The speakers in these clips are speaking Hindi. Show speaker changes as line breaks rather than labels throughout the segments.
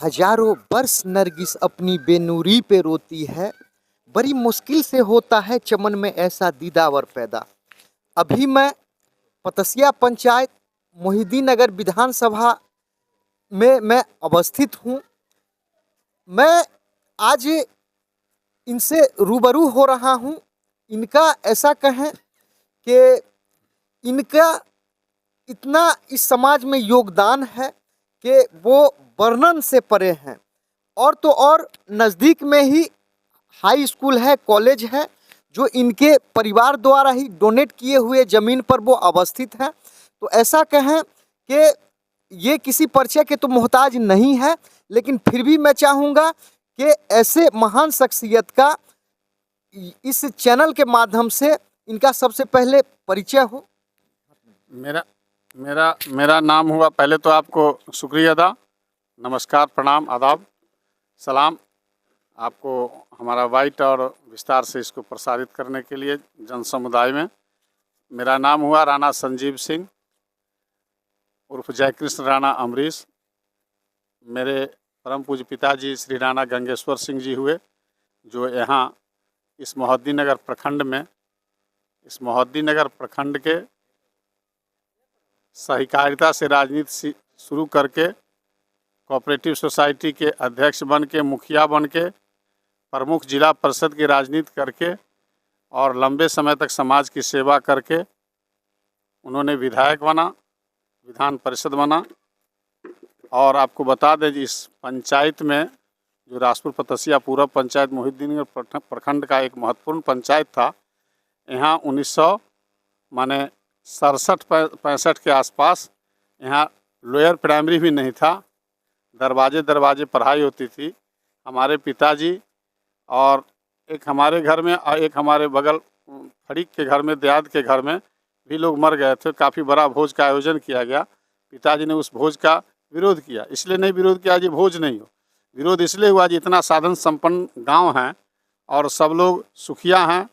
हजारों बरस नरगिस अपनी बेनूरी पे रोती है। बड़ी मुश्किल से होता है चमन में ऐसा दीदावर पैदा। अभी मैं पतसिया पंचायत मोहिद्दीन नगर विधानसभा में मैं अवस्थित हूँ। मैं आज इनसे रूबरू हो रहा हूँ। इनका ऐसा कहें कि इनका इतना इस समाज में योगदान है कि वो वर्णन से परे हैं। और तो और नज़दीक में ही हाई स्कूल है, कॉलेज है, जो इनके परिवार द्वारा ही डोनेट किए हुए ज़मीन पर वो अवस्थित है। तो ऐसा कहें कि ये किसी परिचय के तो मोहताज नहीं है, लेकिन फिर भी मैं चाहूँगा कि ऐसे महान शख्सियत का इस चैनल के माध्यम से इनका सबसे पहले परिचय हो।
मेरा मेरा मेरा नाम हुआ। पहले तो आपको शुक्रिया अदा, नमस्कार, प्रणाम, आदाब, सलाम आपको हमारा वाइट और विस्तार से इसको प्रसारित करने के लिए जन समुदाय में। मेरा नाम हुआ राणा संजीव सिंह उर्फ जयकृष्ण राणा अमरीश। मेरे परम पूज्य पिताजी श्री राणा गंगेश्वर सिंह जी हुए, जो यहाँ इस मोहिद्दीन नगर प्रखंड में, इस मोहिद्दीन नगर प्रखंड के सहकारिता से राजनीति शुरू करके कोऑपरेटिव सोसाइटी के अध्यक्ष बन के, मुखिया बन के, प्रमुख जिला परिषद की राजनीति करके और लंबे समय तक समाज की सेवा करके उन्होंने विधायक बना, विधान परिषद बना। और आपको बता दें इस पंचायत में, जो राजपुर पतसिया पूर्व पंचायत मोहिद्दीन प्रखंड का एक महत्वपूर्ण पंचायत था, यहाँ 1967-65 के आसपास यहाँ लोअर प्राइमरी भी नहीं था। दरवाजे दरवाजे पढ़ाई होती थी। हमारे पिताजी और एक हमारे घर में और एक हमारे बगल फरीक के घर में, देहात के घर में भी लोग मर गए थे। काफ़ी बड़ा भोज का आयोजन किया गया। पिताजी ने उस भोज का विरोध किया। इसलिए नहीं विरोध किया जी भोज नहीं हो, विरोध इसलिए हुआ जी इतना साधन संपन्न गांव है और सब लोग सुखिया हैं,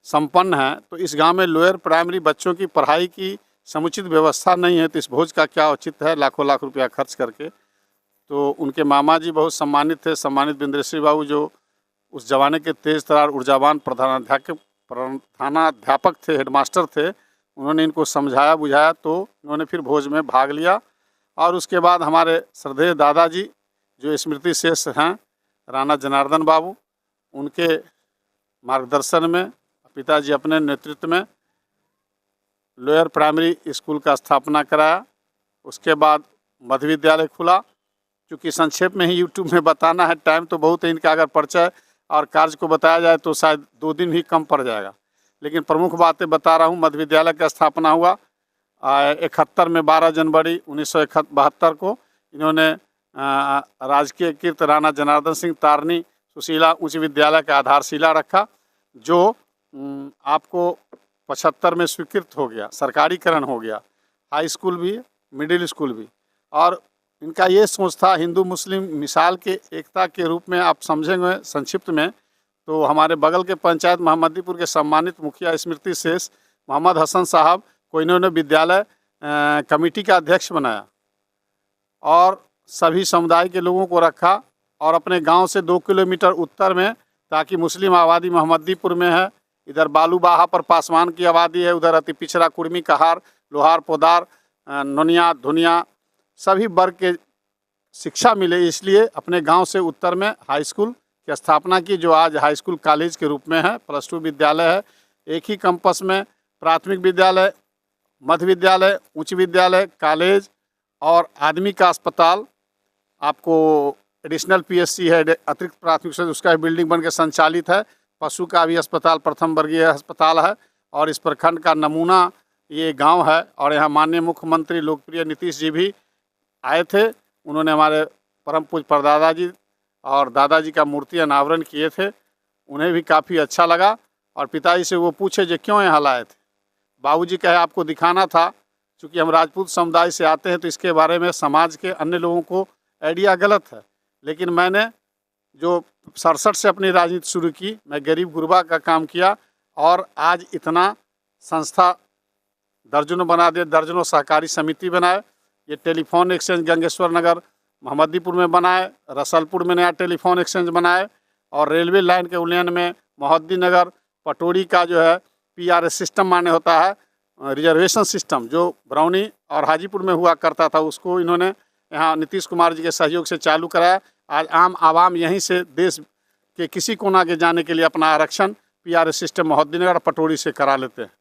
संपन्न हैं, तो इस गांव में लोअर प्राइमरी बच्चों की पढ़ाई की समुचित व्यवस्था नहीं है। तो इस भोज का क्या औचित्य है, लाखों लाख रुपया खर्च करके। तो उनके मामा जी बहुत सम्मानित थे, सम्मानित बिंद्रेश्वरी बाबू, जो उस जमाने के तेज तरार ऊर्जावान प्रधानाध्यापक थे, हेडमास्टर थे। उन्होंने इनको समझाया बुझाया तो उन्होंने फिर भोज में भाग लिया। और उसके बाद हमारे श्रद्धेय दादाजी जो स्मृति शेष हैं, राणा जनार्दन बाबू, उनके मार्गदर्शन में, पिताजी अपने नेतृत्व में लोअर प्राइमरी स्कूल का स्थापना कराया। उसके बाद मध्य विद्यालय खुला। क्योंकि संक्षेप में ही यूट्यूब में बताना है, टाइम तो बहुत है इनका, अगर परिचय और कार्य को बताया जाए तो शायद 2 दिन भी कम पड़ जाएगा, लेकिन प्रमुख बातें बता रहा हूँ। मध्य विद्यालय का स्थापना हुआ 71 में, 12 जनवरी 1972 को इन्होंने राजकीय कीर्त राणा जनार्दन सिंह तारनी सुशीला उच्च विद्यालय का आधारशिला रखा, जो आपको 75 में स्वीकृत हो गया, सरकारीकरण हो गया। हाई स्कूल भी, मिडिल स्कूल भी। और इनका ये सोच था हिंदू मुस्लिम मिसाल के एकता के रूप में। आप समझेंगे संक्षिप्त में तो हमारे बगल के पंचायत मोहम्मदीपुर के सम्मानित मुखिया स्मृति शेष मोहम्मद हसन साहब को इन्होंने विद्यालय कमेटी का अध्यक्ष बनाया और सभी समुदाय के लोगों को रखा। और अपने गांव से 2 किलोमीटर उत्तर में, ताकि मुस्लिम आबादी मोहम्मदीपुर में है, इधर बालूबाहा पर पासवान की आबादी है, उधर अति पिछड़ा कुर्मी, कहार, लोहार, पोदार, नोनिया, धुनिया, सभी वर्ग के शिक्षा मिले। इसलिए अपने गांव से उत्तर में हाई स्कूल की स्थापना की, जो आज हाई स्कूल कॉलेज के रूप में है, +2 विद्यालय है। एक ही कैंपस में प्राथमिक विद्यालय, मध्य विद्यालय, उच्च विद्यालय, कॉलेज और आदमी का अस्पताल, आपको एडिशनल PSC है, अतिरिक्त प्राथमिक, उसका बिल्डिंग बन के संचालित है। पशु का भी अस्पताल, प्रथम वर्गीय अस्पताल है। और इस प्रखंड का नमूना ये गांव है। और यहाँ माननीय मुख्यमंत्री लोकप्रिय नीतीश जी भी आए थे। उन्होंने हमारे परम पूज्य परदादा जी और दादाजी का मूर्ति अनावरण किए थे। उन्हें भी काफ़ी अच्छा लगा। और पिताजी से वो पूछे जो क्यों यहाँ लाए थे। बाबूजी कहे आपको दिखाना था, क्योंकि हम राजपूत समुदाय से आते हैं तो इसके बारे में समाज के अन्य लोगों को आइडिया गलत है। लेकिन मैंने जो 67 से अपनी राजनीति शुरू की, मैं गरीब गुरबा का काम किया और आज इतना संस्था दर्जनों बना दिए, दर्जनों सहकारी समिति बनाए। ये टेलीफोन एक्सचेंज गंगेश्वर नगर मोहम्मदीपुर में बनाए, रसलपुर में नया टेलीफोन एक्सचेंज बनाए और रेलवे लाइन के उन्नयन में मोहद्दीनगर पटोरी का जो है PRS सिस्टम माने होता है, रिजर्वेशन सिस्टम, जो बरौनी और हाजीपुर में हुआ करता था, उसको इन्होंने यहाँ नीतीश कुमार जी के सहयोग से चालू कराया। आज आम आवाम यहीं से देश के किसी कोना के जाने के लिए अपना आरक्षण PRS सिस्टम मोहद्दीनगर पटोरी से करा लेते हैं।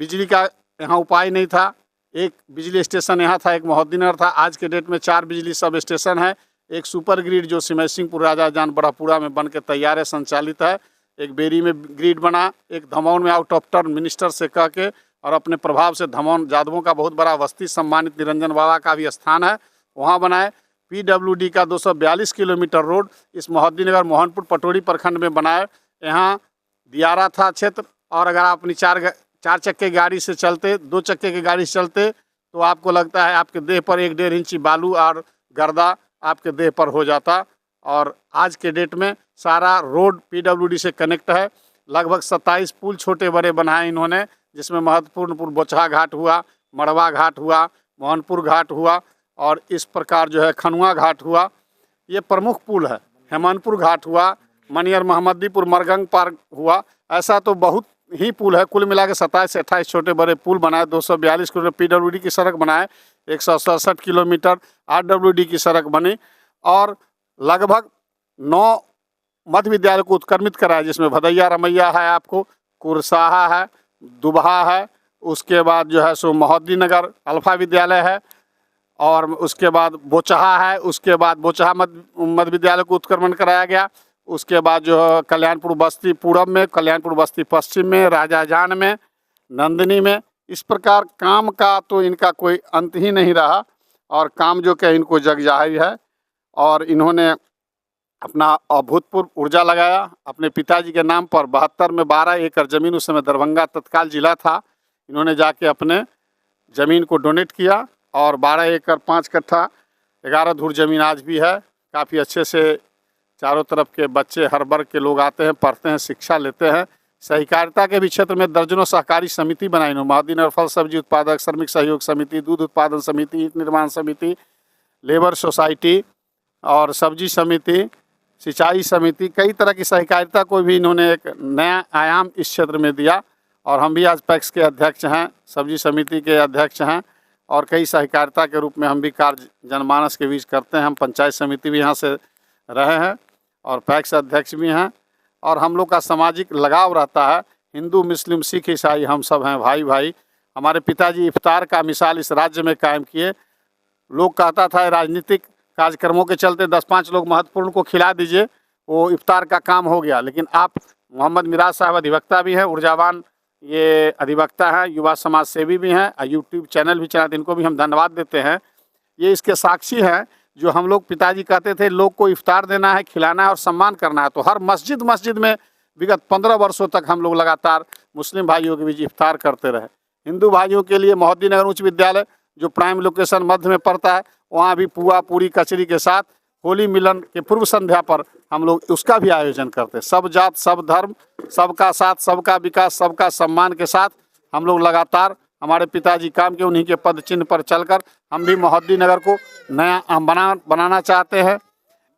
बिजली का यहाँ उपाय नहीं था, एक बिजली स्टेशन यहाँ था, एक मोहद्दीनगर था। आज के डेट में 4 बिजली सब स्टेशन है। एक सुपर ग्रिड जो सिमई सिंहपुर राजा जान बड़ापुरा में बन के तैयार है, संचालित है। एक बेरी में ग्रिड बना, एक धमौन में आउट ऑफ टर्न मिनिस्टर से कह के और अपने प्रभाव से धमौन जादवों का बहुत बड़ा वस्ती सम्मानित निरंजन बाबा का भी स्थान है, वहाँ बनाए। PWD का 242 किलोमीटर रोड इस मोहद्दीनगर मोहनपुर पटोरी प्रखंड में बनाए। यहाँ दियारा था क्षेत्र, और अगर आप अपनी चार चक्के गाड़ी से चलते, 2 चक्के की गाड़ी से चलते, तो आपको लगता है आपके देह पर 1-1.5 इंची बालू और गर्दा आपके देह पर हो जाता। और आज के डेट में सारा रोड PWD से कनेक्ट है। लगभग 27 पुल छोटे बड़े बनाए इन्होंने, जिसमें महत्वपूर्ण बोचहा घाट हुआ, मड़वा घाट हुआ, मोहनपुर घाट हुआ, और इस प्रकार जो है खनुआ घाट हुआ। ये प्रमुख पुल है। हेमनपुर घाट हुआ, मनियर मोहम्मदीपुर मरगंग पार्क हुआ। ऐसा तो बहुत ही पुल है। कुल मिला के 27 से 28 छोटे बड़े पुल बनाए। 242 किलोमीटर PWD की सड़क बनाए, 167 किलोमीटर RWD की सड़क बनी, और लगभग 9 मध्य विद्यालय को उत्क्रमित कराया, जिसमें भदैया रमैया है, आपको कुरसाहा है, दुबहा है, उसके बाद जो है सो मोहद्दीनगर अल्फा विद्यालय है, और उसके बाद बोचहा है। उसके बाद बोचहा मध्य विद्यालय को उत्क्रमण कराया गया। उसके बाद जो है कल्याणपुर बस्ती पूरब में, कल्याणपुर बस्ती पश्चिम में, राजाजान में, नंदिनी में। इस प्रकार काम का तो इनका कोई अंत ही नहीं रहा, और काम जो कि इनको जग जाहिर है। और इन्होंने अपना अभूतपूर्व ऊर्जा लगाया अपने पिताजी के नाम पर। 72 में 12 एकड़ ज़मीन, उस समय दरभंगा तत्काल जिला था, इन्होंने जाके अपने ज़मीन को डोनेट किया, और 12 एकड़ 5 कट्ठा 11 धूर ज़मीन आज भी है। काफ़ी अच्छे से चारों तरफ के बच्चे, हर वर्ग के लोग आते हैं, पढ़ते हैं, शिक्षा लेते हैं। सहकारिता के भी क्षेत्र में दर्जनों सहकारी समिति बनाई इन्होंने। मोहद्दीनगर फल सब्जी उत्पादक श्रमिक सहयोग समिति, दूध उत्पादन समिति, ईंट निर्माण समिति, लेबर सोसाइटी और सब्जी समिति, सिंचाई समिति, कई तरह की सहकारिता को भी इन्होंने एक नया आयाम इस क्षेत्र में दिया। और हम भी आज पैक्स के अध्यक्ष हैं, सब्जी समिति के अध्यक्ष हैं, और कई सहकारिता के रूप में हम भी कार्य जनमानस के बीच करते हैं। हम पंचायत समिति भी यहाँ से रहे हैं और पैक्स अध्यक्ष भी हैं। और हम लोग का सामाजिक लगाव रहता है। हिंदू, मुस्लिम, सिख, ईसाई हम सब हैं भाई भाई। हमारे पिताजी इफ्तार का मिसाल इस राज्य में कायम किए। लोग कहता था राजनीतिक कार्यक्रमों के चलते 10-5 लोग महत्वपूर्ण को खिला दीजिए, वो इफ्तार का काम हो गया। लेकिन आप मोहम्मद मिराज साहब अधिवक्ता भी हैं, ऊर्जावान ये अधिवक्ता हैं, युवा समाज सेवी भी हैं, यूट्यूब चैनल भी चलाते, इनको भी हम धन्यवाद देते हैं। ये इसके साक्षी हैं। जो हम लोग पिताजी कहते थे लोग को इफ्तार देना है, खिलाना है और सम्मान करना है, तो हर मस्जिद में विगत 15 वर्षों तक हम लोग लगातार मुस्लिम भाइयों के बीच इफ्तार करते रहे। हिंदू भाइयों के लिए मोहद्दीनगर उच्च विद्यालय जो प्राइम लोकेशन मध्य में पड़ता है, वहाँ भी पुआ पूरी कचरी के साथ होली मिलन के पूर्व संध्या पर हम लोग उसका भी आयोजन करते हैं। सब जात, सब धर्म, सबका साथ, सबका विकास, सबका सम्मान के साथ हम लोग लगातार हमारे पिताजी काम के उन्हीं के पद चिन्ह पर चलकर हम भी मोहद्दीनगर को नया बनाना चाहते हैं।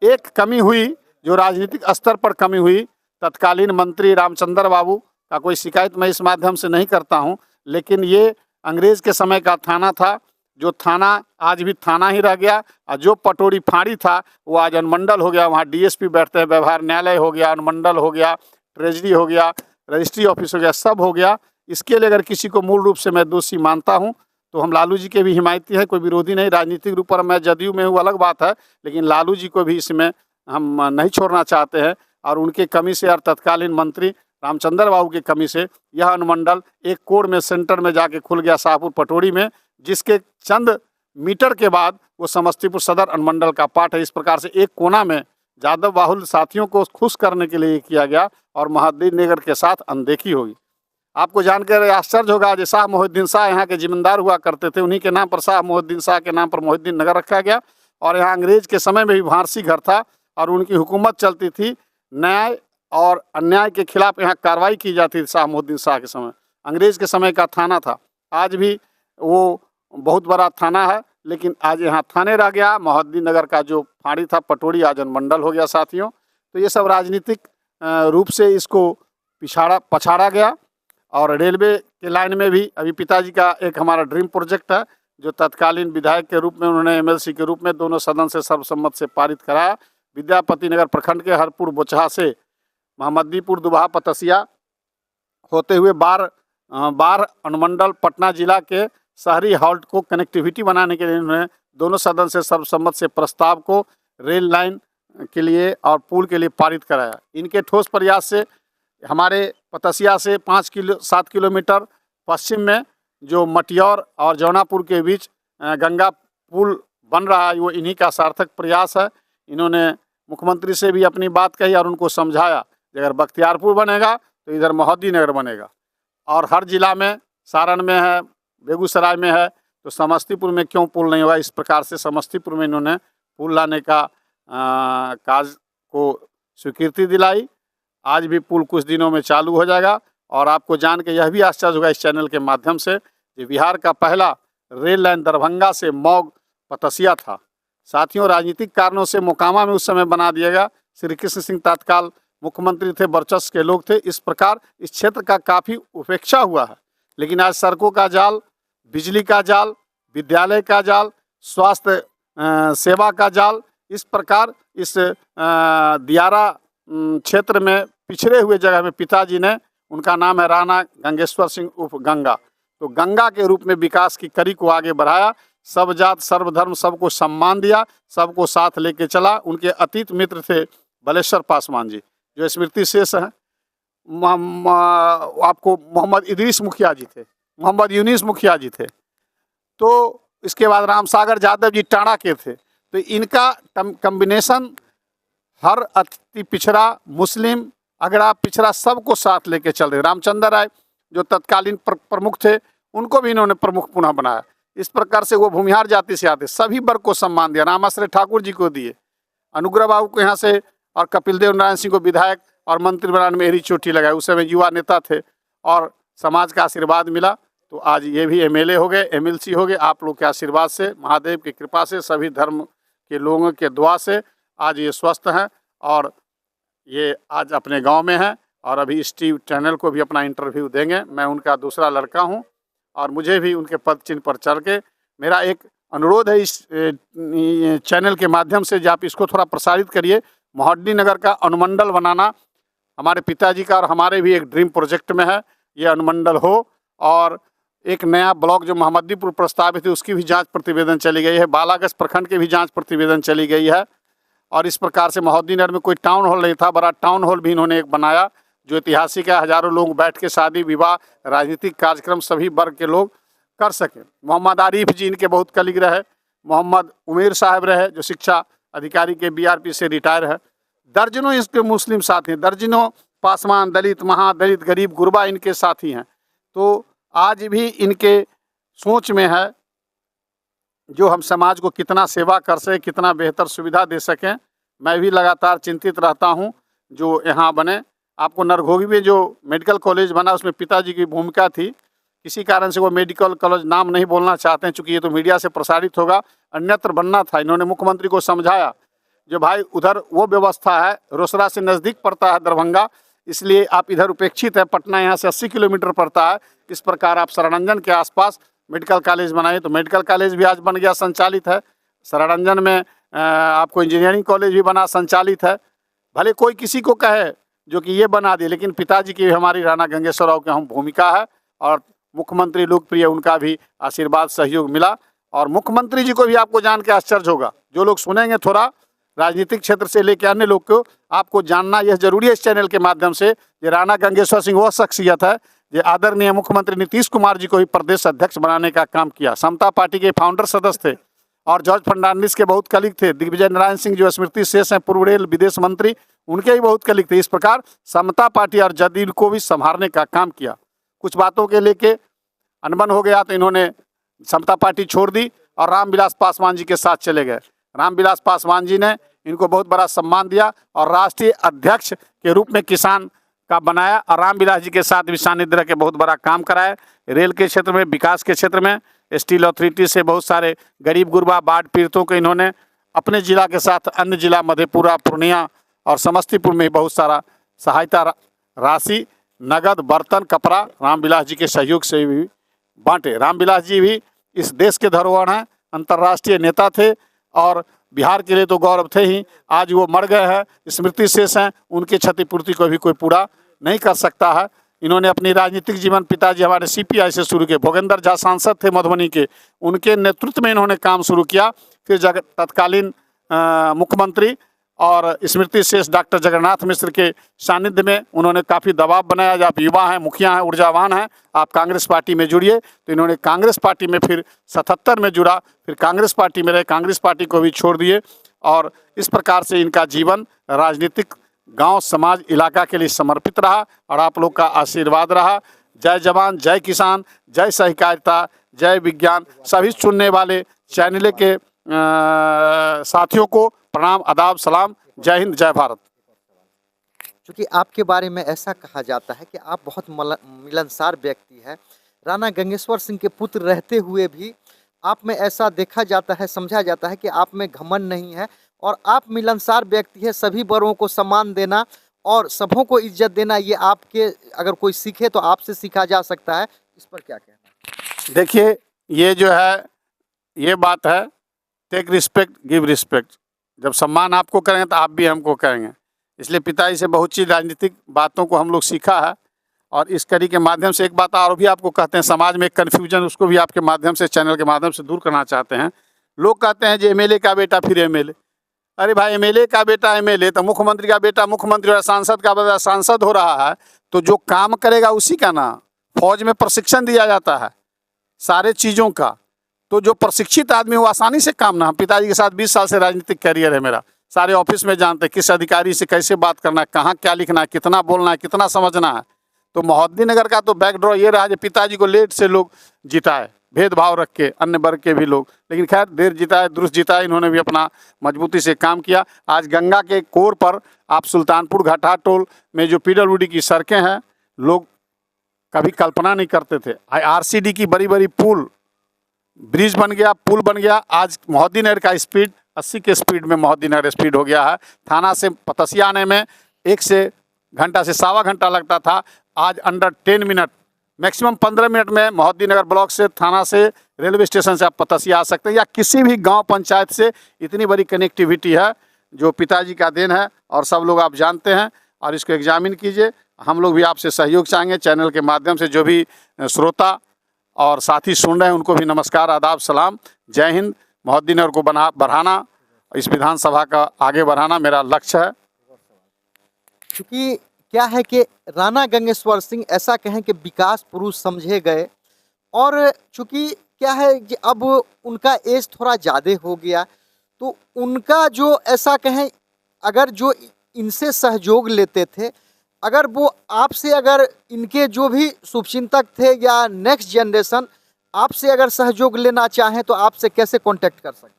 एक कमी हुई, जो राजनीतिक स्तर पर कमी हुई, तत्कालीन मंत्री रामचंद्र बाबू का कोई शिकायत मैं इस माध्यम से नहीं करता हूं, लेकिन ये अंग्रेज़ के समय का थाना था, जो थाना आज भी थाना ही रह गया। और जो पटोरी फाड़ी था वो आज अनुमंडल हो गया। वहाँ DSP बैठते हैं, व्यवहार न्यायालय हो गया, अनुमंडल हो गया, ट्रेजरी हो गया, रजिस्ट्री ऑफिस हो गया, सब हो गया। इसके लिए अगर किसी को मूल रूप से मैं दोषी मानता हूं तो हम लालू जी के भी हिमायती हैं, कोई विरोधी नहीं। राजनीतिक रूप पर मैं जदयू में हूँ, अलग बात है, लेकिन लालू जी को भी इसमें हम नहीं छोड़ना चाहते हैं। और उनके कमी से और तत्कालीन मंत्री रामचंद्र बाबू की कमी से यह अनुमंडल एक कोर में सेंटर में जाके खुल गया शाहपुर पटोरी में, जिसके चंद मीटर के बाद वो समस्तीपुर सदर अनुमंडल का पार्ट है। इस प्रकार से एक कोना में यादव बाहुल साथियों को खुश करने के लिए किया गया और मोहद्दीनगर के साथ अनदेखी होगी। आपको जानकर आश्चर्य होगा, जो शाह मोहिउद्दीन शाह यहाँ के जिम्मेदार हुआ करते थे, उन्हीं के नाम पर शाह मोहिउद्दीन शाह के नाम पर मोहिउद्दीन नगर रखा गया। और यहाँ अंग्रेज के समय में भी भारसी घर था और उनकी हुकूमत चलती थी। न्याय और अन्याय के खिलाफ यहाँ कार्रवाई की जाती थी। शाह मोहिउद्दीन शाह के समय अंग्रेज के समय का थाना था, आज भी वो बहुत बड़ा थाना है। लेकिन आज यहाँ थाने रह गया। मोहद्दीन नगर का जो फाड़ी था पटोरी आज अनुमंडल हो गया साथियों। तो ये सब राजनीतिक रूप से इसको पछाड़ा गया। और रेलवे के लाइन में भी अभी पिताजी का एक हमारा ड्रीम प्रोजेक्ट है, जो तत्कालीन विधायक के रूप में उन्होंने एमएलसी के रूप में दोनों सदन से सर्वसम्मत से पारित कराया। विद्यापति नगर प्रखंड के हरपुर बोचहा से मोहम्मदीपुर दुबहा पतसिया होते हुए बार अनुमंडल पटना जिला के शहरी हॉल्ट को कनेक्टिविटी बनाने के लिए उन्होंने दोनों सदन से सर्वसम्मत से प्रस्ताव को रेल लाइन के लिए और पुल के लिए पारित कराया। इनके ठोस प्रयास से हमारे पतसिया से 7 किलोमीटर पश्चिम में जो मटियौर और जौनापुर के बीच गंगा पुल बन रहा है, वो इन्हीं का सार्थक प्रयास है। इन्होंने मुख्यमंत्री से भी अपनी बात कही और उनको समझाया कि अगर बख्तियारपुर बनेगा तो इधर मोहद्दीन नगर बनेगा, और हर जिला में, सारण में है, बेगूसराय में है, तो समस्तीपुर में क्यों पुल नहीं होगा। इस प्रकार से समस्तीपुर में इन्होंने पुल लाने का काज को स्वीकृति दिलाई। आज भी पुल कुछ दिनों में चालू हो जाएगा। और आपको जान के यह भी आश्चर्य होगा इस चैनल के माध्यम से कि बिहार का पहला रेल लाइन दरभंगा से मौग पतसिया था। साथियों, राजनीतिक कारणों से मोकामा में उस समय बना दिया गया। श्री कृष्ण सिंह तत्काल मुख्यमंत्री थे, वर्चस्व के लोग थे। इस प्रकार इस क्षेत्र का काफ़ी उपेक्षा हुआ है। लेकिन आज सड़कों का जाल, बिजली का जाल, विद्यालय का जाल, स्वास्थ्य सेवा का जाल, इस प्रकार इस दियारा क्षेत्र में पिछड़े हुए जगह में पिताजी ने, उनका नाम है राणा गंगेश्वर सिंह उर्फ गंगा, तो गंगा के रूप में विकास की कड़ी को आगे बढ़ाया। सब जात सर्वधर्म सबको सम्मान दिया, सबको साथ लेके चला। उनके अतीत मित्र थे बलेश्वर पासवान जी, जो स्मृति शेष हैं। आपको मोहम्मद इदरीस मुखिया जी थे, मोहम्मद यूनिस मुखिया जी थे। तो इसके बाद रामसागर यादव जी टाड़ा के थे। तो इनका कम्बिनेशन हर अति पिछड़ा, मुस्लिम, अगड़ा, पिछड़ा सबको साथ लेके चल रहे। रामचंद्र राय जो तत्कालीन प्रमुख थे, उनको भी इन्होंने प्रमुख पुनः बनाया। इस प्रकार से वो भूमिहार जाति से आते, सभी वर्ग को सम्मान दिया। रामाश्रय ठाकुर जी को दिए, अनुग्रह बाबू को यहाँ से, और कपिल देव नारायण सिंह को विधायक और मंत्री बनाने में एरी चोटी लगाई। उस समय युवा नेता थे और समाज का आशीर्वाद मिला। तो आज ये भी एमएलए हो गए, एमएलसी हो गए। आप लोग के आशीर्वाद से, महादेव की कृपा से, सभी धर्म के लोगों के दुआ से आज ये स्वस्थ हैं और ये आज अपने गांव में हैं। और अभी इस टीवी चैनल को भी अपना इंटरव्यू देंगे। मैं उनका दूसरा लड़का हूं और मुझे भी उनके पद चिन्ह पर चढ़ के, मेरा एक अनुरोध है इस चैनल के माध्यम से, जो आप इसको थोड़ा प्रसारित करिए। मोहद्दीन नगर का अनुमंडल बनाना हमारे पिताजी का और हमारे भी एक ड्रीम प्रोजेक्ट में है। ये अनुमंडल हो और एक नया ब्लॉक जो मोहम्मदीपुर प्रस्तावित है उसकी भी जांच प्रतिवेदन चली गई है। बालागंज प्रखंड के भी जांच प्रतिवेदन चली गई है। और इस प्रकार से मोहद्दीन नगर में कोई टाउन हॉल नहीं था, बड़ा टाउन हॉल भी इन्होंने एक बनाया जो ऐतिहासिक है। हज़ारों लोग बैठ के शादी विवाह, राजनीतिक कार्यक्रम सभी वर्ग के लोग कर सकें। मोहम्मद आरिफ जी इनके बहुत कलीग रहे। मोहम्मद उमेर साहब रहे जो शिक्षा अधिकारी के बीआरपी से रिटायर है। दर्जनों इसके मुस्लिम साथी हैं, दर्जनों पासवान, दलित, महादलित, गरीब गुरबा इनके साथी हैं। तो आज भी इनके सोच में है जो हम समाज को कितना सेवा कर सकें, कितना बेहतर सुविधा दे सकें। मैं भी लगातार चिंतित रहता हूं जो यहाँ बने। आपको नरघोगी में जो मेडिकल कॉलेज बना उसमें पिताजी की भूमिका थी। किसी कारण से वो मेडिकल कॉलेज नाम नहीं बोलना चाहते हैं, चूँकि ये तो मीडिया से प्रसारित होगा, अन्यत्र बनना था। इन्होंने मुख्यमंत्री को समझाया जो भाई उधर वो व्यवस्था है, रोसड़ा से नज़दीक पड़ता है दरभंगा, इसलिए आप इधर उपेक्षित है। पटना यहाँ से 80 किलोमीटर पड़ता है। इस प्रकार आप शरणंजन के आसपास मेडिकल कॉलेज बनाए। तो मेडिकल कॉलेज भी आज बन गया, संचालित है। शरणंजन में आपको इंजीनियरिंग कॉलेज भी बना, संचालित है। भले कोई किसी को कहे जो कि ये बना दिए, लेकिन पिताजी की हमारी राणा गंगेश्वर राव की हम भूमिका है और मुख्यमंत्री लोकप्रिय उनका भी आशीर्वाद सहयोग मिला। और मुख्यमंत्री जी को भी आपको जान के आश्चर्य होगा, जो लोग सुनेंगे थोड़ा राजनीतिक क्षेत्र से लेकर अन्य लोग को, आपको जानना यह जरूरी है इस चैनल के माध्यम से, ये राणा गंगेश्वर सिंह वह शख्सियत है जो आदरणीय मुख्यमंत्री नीतीश कुमार जी को भी प्रदेश अध्यक्ष बनाने का काम किया। समता पार्टी के फाउंडर सदस्य थे और जॉर्ज फर्नांडिस के बहुत कलीग थे। दिग्विजय नारायण सिंह जो स्मृति शेष हैं, पूर्व रेल विदेश मंत्री, उनके भी बहुत कलीग थे। इस प्रकार समता पार्टी और जदयू को भी संभालने का काम किया। कुछ बातों के लेके अनबन हो गया तो इन्होंने समता पार्टी छोड़ दी और रामविलास पासवान जी के साथ चले गए। रामविलास पासवान जी ने इनको बहुत बड़ा सम्मान दिया और राष्ट्रीय अध्यक्ष के रूप में किसान का बनाया और रामविलास जी के साथ भी सानिध्य रह के बहुत बड़ा काम कराया। रेल के क्षेत्र में, विकास के क्षेत्र में, स्टील अथॉरिटी से बहुत सारे गरीब गुरबा बाढ़ पीड़ितों को इन्होंने अपने जिला के साथ अन्य जिला मधेपुरा, पूर्णिया और समस्तीपुर में बहुत सारा सहायता राशि, नगद, बर्तन, कपड़ा रामविलास जी के सहयोग से भी बांटे। रामविलास जी भी इस देश के धरोहर हैं, अंतर्राष्ट्रीय नेता थे और बिहार के लिए तो गौरव थे ही। आज वो मर गए हैं, स्मृति शेष हैं, उनके क्षतिपूर्ति को भी कोई पूरा नहीं कर सकता है। इन्होंने अपनी राजनीतिक जीवन, पिताजी हमारे सीपीआई से शुरू किए, भोगेंद्र झा सांसद थे मधुबनी के, उनके नेतृत्व में इन्होंने काम शुरू किया। फिर तत्कालीन मुख्यमंत्री और स्मृति शेष डॉक्टर जगन्नाथ मिश्र के सानिध्य में उन्होंने काफ़ी दबाव बनाया। आप युवा हैं, मुखिया हैं, ऊर्जावान हैं, आप कांग्रेस पार्टी में जुड़िए। तो इन्होंने कांग्रेस पार्टी में फिर 77 में जुड़ा, फिर कांग्रेस पार्टी में रहे, कांग्रेस पार्टी को भी छोड़ दिए और इस प्रकार से इनका जीवन राजनीतिक, गांव, समाज, इलाका के लिए समर्पित रहा और आप लोग का आशीर्वाद रहा। जय जवान, जय किसान, जय सहकारिता, जय विज्ञान। सभी सुनने वाले चैनल के साथियों को प्रणाम, आदाब, सलाम, जय हिंद, जय भारत।
क्योंकि आपके बारे में ऐसा कहा जाता है कि आप बहुत मिलनसार व्यक्ति हैं। राणा गंगेश्वर सिंह के पुत्र रहते हुए भी आप में ऐसा देखा जाता है, समझा जाता है कि आप में घमंड नहीं है और आप मिलनसार व्यक्ति है। सभी बड़ों को सम्मान देना और सबों को इज्जत देना, ये आपके अगर कोई सीखे तो आपसे सीखा जा सकता है। इस पर क्या कहना?
देखिए, ये जो है, ये बात है, टेक रिस्पेक्ट, गिव रिस्पेक्ट। जब सम्मान आपको करेंगे तो आप भी हमको करेंगे। इसलिए पिताजी से बहुत सी राजनीतिक बातों को हम लोग सीखा है और इस कड़ी के माध्यम से एक बात और भी आपको कहते हैं, समाज में एक कन्फ्यूजन, उसको भी आपके माध्यम से, चैनल के माध्यम से दूर करना चाहते हैं। लोग कहते हैं जो एमएलए का बेटा फिर एमएलए। अरे भाई, एमएलए का बेटा एमएलए, तो मुख्यमंत्री का बेटा मुख्यमंत्री और सांसद का बेटा सांसद हो रहा है, तो जो काम करेगा उसी का ना। फौज में प्रशिक्षण दिया जाता है सारे चीज़ों का, तो जो प्रशिक्षित आदमी वो आसानी से काम ना। पिताजी के साथ 20 साल से राजनीतिक कैरियर है मेरा, सारे ऑफिस में जानते हैं किस अधिकारी से कैसे बात करना है, कहाँ क्या लिखना है, कितना बोलना है, कितना समझना है। तो मोहद्दीनगर का तो बैकड्रॉ ये रहा जो पिताजी को लेट से लोग जिताए, भेदभाव रख के, अन्य वर्ग के भी लोग, लेकिन खैर देर जिताए दुरुस्त जिताए, इन्होंने भी अपना मजबूती से काम किया। आज गंगा के कोर पर आप सुल्तानपुर घाटा टोल में जो पीडब्ल्यूडी की सड़कें हैं, लोग कभी कल्पना नहीं करते थे। आरसीडी की बड़ी बड़ी पुल, ब्रिज बन गया, पुल बन गया। आज मोहद्दीनगर का स्पीड 80 के स्पीड में मोहद्दीनगर स्पीड हो गया है। थाना से पतसिया आने में 1 से घंटा से सवा घंटा लगता था, आज अंडर 10 मिनट, मैक्सिमम 15 मिनट में मोहद्दीनगर ब्लॉक से, थाना से, रेलवे स्टेशन से आप पतसिया आ सकते हैं या किसी भी गांव पंचायत से। इतनी बड़ी कनेक्टिविटी है जो पिताजी का देन है और सब लोग आप जानते हैं और इसको एग्जामिन कीजिए। हम लोग भी आपसे सहयोग चाहेंगे चैनल के माध्यम से। जो भी श्रोता और साथी सुन रहे हैं उनको भी नमस्कार, आदाब, सलाम, जय हिंद। मोहद्दीनगर को बढ़ाना, इस विधानसभा का आगे बढ़ाना मेरा लक्ष्य है।
क्योंकि क्या है कि राणा गंगेश्वर सिंह ऐसा कहें कि विकास पुरुष समझे गए और चूँकि क्या है कि अब उनका एज थोड़ा ज़्यादा हो गया, तो उनका जो ऐसा कहें, अगर जो इनसे सहयोग लेते थे, अगर वो आपसे, अगर इनके जो भी शुभचिंतक थे या नेक्स्ट जनरेशन आपसे अगर सहयोग लेना चाहें तो आपसे कैसे कांटेक्ट कर सकते हैं?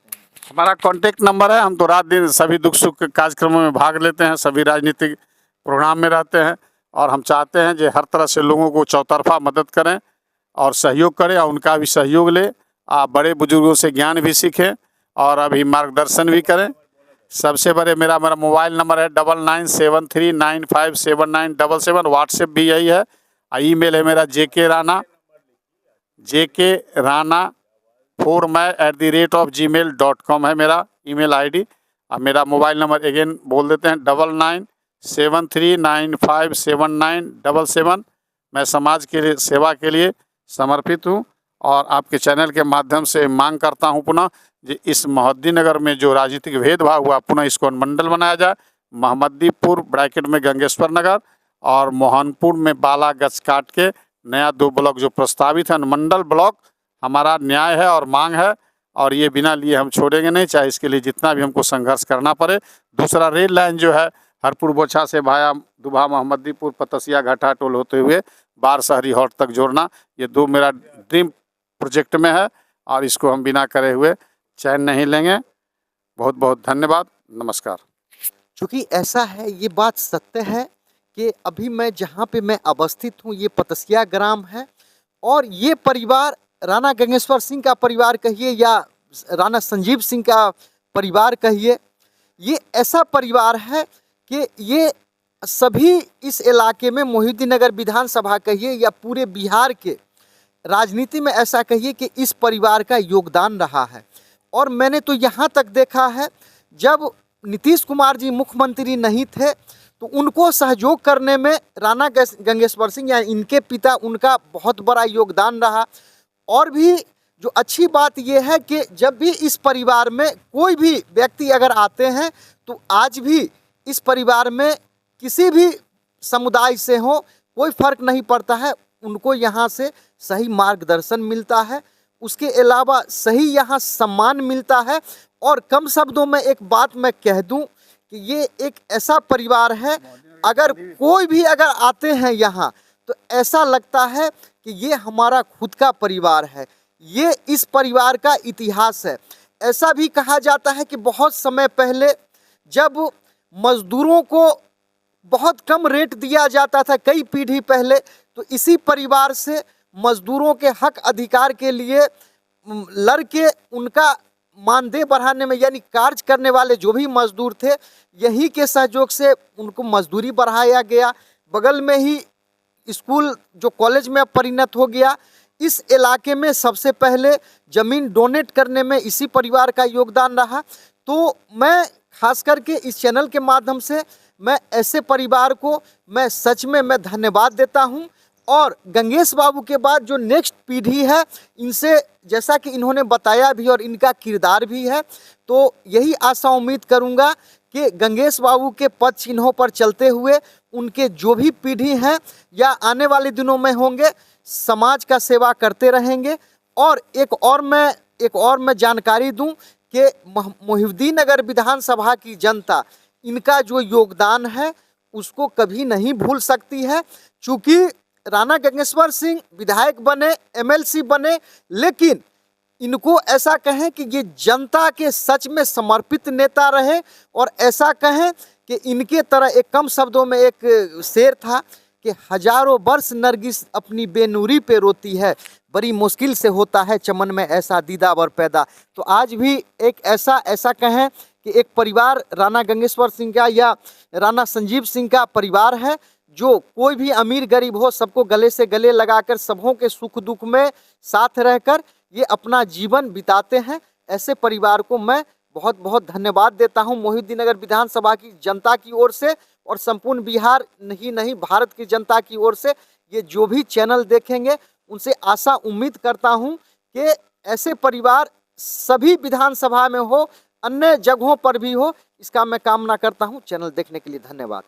हमारा कांटेक्ट नंबर है। हम तो रात दिन सभी दुख सुख के कार्यक्रमों में भाग लेते हैं, सभी राजनीतिक प्रोग्राम में रहते हैं और हम चाहते हैं कि हर तरह से लोगों को चौतरफा मदद करें और सहयोग करें और उनका भी सहयोग लें। आप बड़े बुजुर्गों से ज्ञान भी सीखें और अभी मार्गदर्शन भी करें। सबसे बड़े मेरा मोबाइल नंबर है 9973957977। व्हाट्सएप भी यही है। ईमेल है मेरा jkrana4mai@gmail.com है मेरा ईमेल आईडी। और मेरा मोबाइल नंबर अगेन बोल देते हैं 9973957977। मैं समाज के लिए, सेवा के लिए समर्पित हूँ और आपके चैनल के माध्यम से मांग करता हूँ पुनः इस मोहद्दीनगर में जो राजनीतिक भेदभाव हुआ पुनः इसको अनुमंडल बनाया जाए। मोहम्मदीपुर ब्रैकेट में गंगेश्वर नगर और मोहनपुर में बाला गच काट के नया 2 ब्लॉक जो प्रस्तावित है, अनुमंडल ब्लॉक हमारा न्याय है और मांग है और ये बिना लिए हम छोड़ेंगे नहीं, चाहे इसके लिए जितना भी हमको संघर्ष करना पड़े। दूसरा रेल लाइन जो है हरपुर बोछा से भाया दुभा मोहम्मदीपुर पतसिया घाटा टोल होते हुए बारशहरी हॉट तक जोड़ना, ये 2 मेरा ड्रीम प्रोजेक्ट में है और इसको हम बिना करे हुए चैन नहीं लेंगे। बहुत बहुत धन्यवाद, नमस्कार।
चूँकि ऐसा है, ये बात सत्य है कि अभी मैं जहाँ पे मैं अवस्थित हूँ ये पतसिया ग्राम है, और ये परिवार राणा गंगेश्वर सिंह का परिवार कहिए या राणा संजीव सिंह का परिवार कहिए, ये ऐसा परिवार है कि ये सभी इस इलाके में मोहिउद्दीन नगर विधानसभा कहिए या पूरे बिहार के राजनीति में ऐसा कहिए कि इस परिवार का योगदान रहा है। और मैंने तो यहाँ तक देखा है, जब नीतीश कुमार जी मुख्यमंत्री नहीं थे तो उनको सहयोग करने में राणा गंगेश्वर सिंह या इनके पिता, उनका बहुत बड़ा योगदान रहा। और भी जो अच्छी बात यह है कि जब भी इस परिवार में कोई भी व्यक्ति अगर आते हैं तो आज भी इस परिवार में किसी भी समुदाय से हो कोई फर्क नहीं पड़ता है, उनको यहाँ से सही मार्गदर्शन मिलता है, उसके अलावा सही यहाँ सम्मान मिलता है। और कम शब्दों में एक बात मैं कह दूं कि ये एक ऐसा परिवार है, अगर कोई भी अगर आते हैं यहाँ तो ऐसा लगता है कि ये हमारा खुद का परिवार है, ये इस परिवार का इतिहास है। ऐसा भी कहा जाता है कि बहुत समय पहले जब मजदूरों को बहुत कम रेट दिया जाता था, कई पीढ़ी पहले, तो इसी परिवार से मजदूरों के हक अधिकार के लिए लड़के उनका मानदेय बढ़ाने में, यानी कार्य करने वाले जो भी मजदूर थे, यही के सहयोग से उनको मजदूरी बढ़ाया गया। बगल में ही स्कूल जो कॉलेज में परिणत हो गया। इस इलाके में सबसे पहले ज़मीन डोनेट करने में इसी परिवार का योगदान रहा। तो मैं खास करके इस चैनल के माध्यम से मैं ऐसे परिवार को मैं सच में मैं धन्यवाद देता हूं। और गंगेश बाबू के बाद जो नेक्स्ट पीढ़ी है, इनसे जैसा कि इन्होंने बताया भी और इनका किरदार भी है, तो यही आशा उम्मीद करूंगा कि गंगेश बाबू के पद चिन्हों पर चलते हुए उनके जो भी पीढ़ी हैं या आने वाले दिनों में होंगे, समाज का सेवा करते रहेंगे। और एक और मैं जानकारी दूं कि मोहिउद्दीन नगर विधानसभा की जनता इनका जो योगदान है उसको कभी नहीं भूल सकती है। चूँकि राणा गंगेश्वर सिंह विधायक बने, एमएलसी बने, लेकिन इनको ऐसा कहें कि ये जनता के सच में समर्पित नेता रहे। और ऐसा कहें कि इनके तरह, एक कम शब्दों में एक शेर था कि हजारों वर्ष नरगिस अपनी बेनूरी पे रोती है, बड़ी मुश्किल से होता है चमन में ऐसा दीदावर पैदा। तो आज भी एक ऐसा कहें कि एक परिवार राणा गंगेश्वर सिंह का या राणा संजीव सिंह का परिवार है, जो कोई भी अमीर गरीब हो सबको गले से गले लगाकर सबों के सुख दुख में साथ रहकर ये अपना जीवन बिताते हैं। ऐसे परिवार को मैं बहुत बहुत धन्यवाद देता हूं मोहिउद्दीन नगर विधानसभा की जनता की ओर से, और संपूर्ण बिहार नहीं भारत की जनता की ओर से। ये जो भी चैनल देखेंगे उनसे आशा उम्मीद करता हूं कि ऐसे परिवार सभी विधानसभा में हो, अन्य जगहों पर भी हो, इसका मैं कामना करता हूं। चैनल देखने के लिए धन्यवाद।